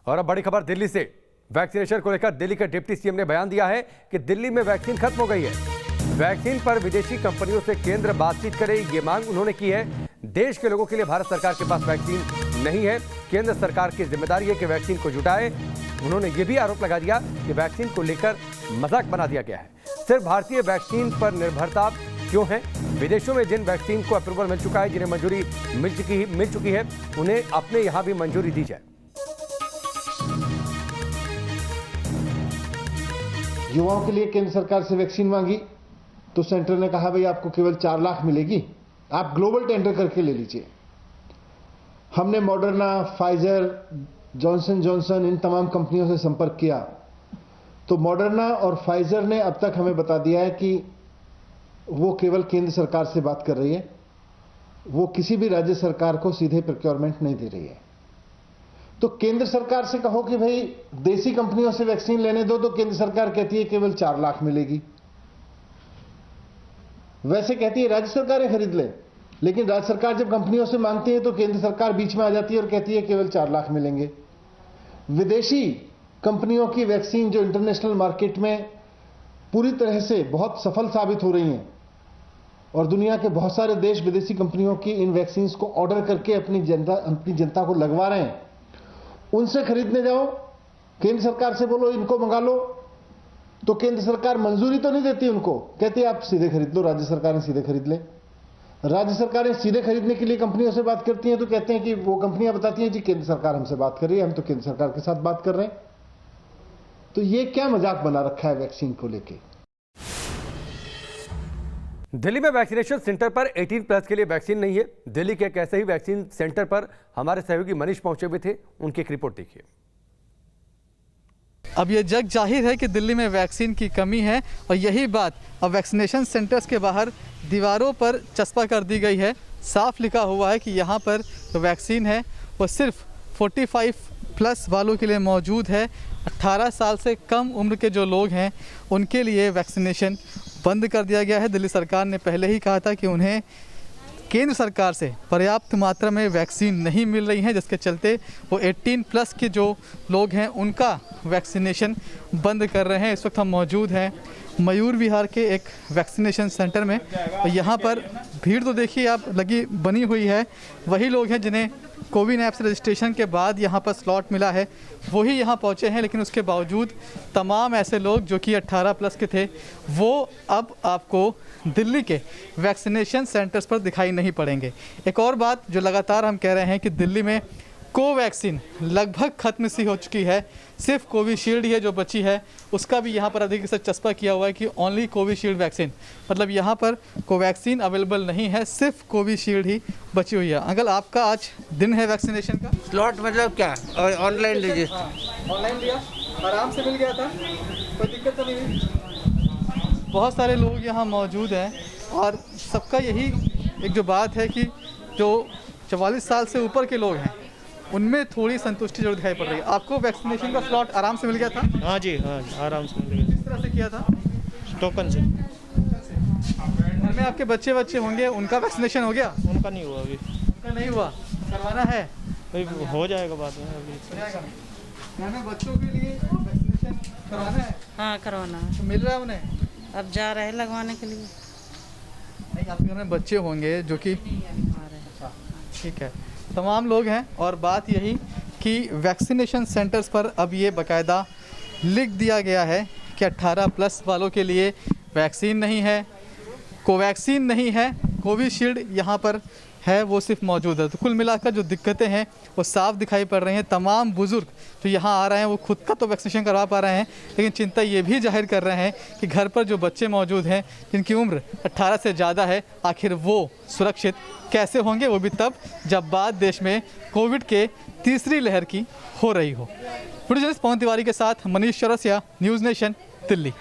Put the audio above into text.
और अब बड़ी खबर दिल्ली से। वैक्सीनेशन को लेकर दिल्ली के डिप्टी सीएम ने बयान दिया है कि दिल्ली में वैक्सीन खत्म हो गई है। वैक्सीन पर विदेशी कंपनियों से केंद्र बातचीत करे, ये मांग उन्होंने की है। देश के लोगों के लिए भारत सरकार के पास वैक्सीन नहीं है, केंद्र सरकार की जिम्मेदारी है कि वैक्सीन को जुटाए। उन्होंने ये भी आरोप लगा दिया कि वैक्सीन को लेकर मजाक बना दिया गया है। सिर्फ भारतीय वैक्सीन पर निर्भरता क्यों है? विदेशों में जिन वैक्सीन को अप्रूवल मिल चुका है, जिन्हें मंजूरी मिल चुकी है, उन्हें अपने यहां भी मंजूरी दी जाए। युवाओं के लिए केंद्र सरकार से वैक्सीन मांगी तो सेंटर ने कहा भाई आपको केवल 4 लाख मिलेगी, आप ग्लोबल टेंडर करके ले लीजिए। हमने मॉडर्ना, फाइजर, जॉनसन जॉनसन इन तमाम कंपनियों से संपर्क किया तो मॉडर्ना और फाइजर ने अब तक हमें बता दिया है कि वो केवल केंद्र सरकार से बात कर रही है, वो किसी भी राज्य सरकार को सीधे प्रोक्योरमेंट नहीं दे रही है। तो केंद्र सरकार से कहो कि भाई देसी कंपनियों से वैक्सीन लेने दो, तो केंद्र सरकार कहती है केवल 4 लाख मिलेगी। वैसे कहती है राज्य सरकारें खरीद ले, लेकिन राज्य सरकार जब कंपनियों से मांगती है तो केंद्र सरकार बीच में आ जाती है और कहती है केवल 4 लाख मिलेंगे। विदेशी कंपनियों की वैक्सीन जो इंटरनेशनल मार्केट में पूरी तरह से बहुत सफल साबित हो रही हैं और दुनिया के बहुत सारे देश विदेशी कंपनियों की इन वैक्सीन को ऑर्डर करके अपनी जनता को लगवा रहे हैं, उनसे खरीदने जाओ, केंद्र सरकार से बोलो इनको मंगा लो, तो केंद्र सरकार मंजूरी तो नहीं देती उनको, कहती है आप सीधे खरीद लो, राज्य सरकारें सीधे खरीद ले। राज्य सरकारें सीधे खरीदने के लिए कंपनियों से बात करती हैं तो कहते हैं कि वो कंपनियां बताती हैं जी केंद्र सरकार हमसे बात कर रही है, हम तो केंद्र सरकार के साथ बात कर रहे हैं। तो ये क्या मजाक बना रखा है वैक्सीन को लेके। दिल्ली में वैक्सीनेशन सेंटर पर 18+ के लिए वैक्सीन नहीं है। दिल्ली के एक ऐसे ही वैक्सीन सेंटर पर हमारे सहयोगी मनीष पहुंचे हुए थे, उनकी एक रिपोर्ट देखिए। अब ये जग जाहिर है कि दिल्ली में वैक्सीन की कमी है और यही बात अब वैक्सीनेशन सेंटर्स के बाहर दीवारों पर चस्पा कर दी गई है। साफ लिखा हुआ है कि यहाँ पर जो वैक्सीन है वो सिर्फ 45+ वालों के लिए मौजूद है। 18 साल से कम उम्र के जो लोग हैं उनके लिए वैक्सीनेशन बंद कर दिया गया है। दिल्ली सरकार ने पहले ही कहा था कि उन्हें केंद्र सरकार से पर्याप्त मात्रा में वैक्सीन नहीं मिल रही है, जिसके चलते वो 18+ के जो लोग हैं उनका वैक्सीनेशन बंद कर रहे हैं। इस वक्त हम मौजूद हैं मयूर विहार के एक वैक्सीनेशन सेंटर में। यहाँ पर भीड़ तो देखिए आप बनी हुई है। वही लोग हैं जिन्हें कोविन ऐप से रजिस्ट्रेशन के बाद यहाँ पर स्लॉट मिला है, वही यहाँ पहुँचे हैं, लेकिन उसके बावजूद तमाम ऐसे लोग जो कि 18+ के थे वो अब आपको दिल्ली के वैक्सीनेशन सेंटर्स पर दिखाई नहीं पड़ेंगे। एक और बात जो लगातार हम कह रहे हैं कि दिल्ली में कोवैक्सीन लगभग खत्म सी हो चुकी है, सिर्फ कोविशील्ड ही है जो बची है। उसका भी यहाँ पर अधिक से चस्पा किया हुआ है कि ओनली कोविशील्ड वैक्सीन, मतलब यहाँ पर कोवैक्सीन अवेलेबल नहीं है, सिर्फ कोविशील्ड ही बची हुई है। अंकल आपका आज दिन है वैक्सीनेशन का? स्लॉट मतलब क्या? और ऑनलाइन लीजिए। ऑनलाइन लिया, आराम से मिल गया था, कोई दिक्कत तो नहीं हुई? बहुत सारे लोग यहाँ मौजूद हैं और सबका यही एक जो बात है कि जो 44 साल से ऊपर के लोग हैं उनमें थोड़ी संतुष्टि जरूर दिखाई पड़ रही है। आपको वैक्सीनेशन का स्लॉट आराम से मिल गया था? हाँ जी, हाँ आराम से मिल गया। किस तरह से किया था? टोकन से। घर में आपके बच्चे होंगे, उनका वैक्सीनेशन हो गया? उनका नहीं हुआ अभी। उनका नहीं हुआ, करवाना है? भाई हो जाएगा बाद में। अभी हो जाएगा। घर में बच्चों के लिए वैक्सीनेशन करवाना है? हाँ करवाना है। तो मिल रहा है उन्हें? अब जा रहे हैं लगवाने के लिए। नहीं, आपके घर में बच्चे होंगे जो कि ठीक है, तमाम लोग हैं। और बात यही कि वैक्सीनेशन सेंटर्स पर अब ये बाकायदा लिख दिया गया है कि 18+ वालों के लिए वैक्सीन नहीं है, कोवैक्सीन नहीं है, कोविशील्ड यहाँ पर है वो सिर्फ मौजूद है। तो कुल मिलाकर जो दिक्कतें हैं वो साफ दिखाई पड़ रही हैं। तमाम बुज़ुर्ग जो यहाँ आ रहे हैं वो खुद का तो वैक्सीनेशन करवा पा रहे हैं, लेकिन चिंता ये भी जाहिर कर रहे हैं कि घर पर जो बच्चे मौजूद हैं जिनकी उम्र 18 से ज़्यादा है, आखिर वो सुरक्षित कैसे होंगे, वो भी तब जब बात देश में कोविड के तीसरी लहर की हो रही हो। वीडियो जर्नलिस्ट पवन तिवारी के साथ मनीष चौरसिया, न्यूज़ नेशन, दिल्ली।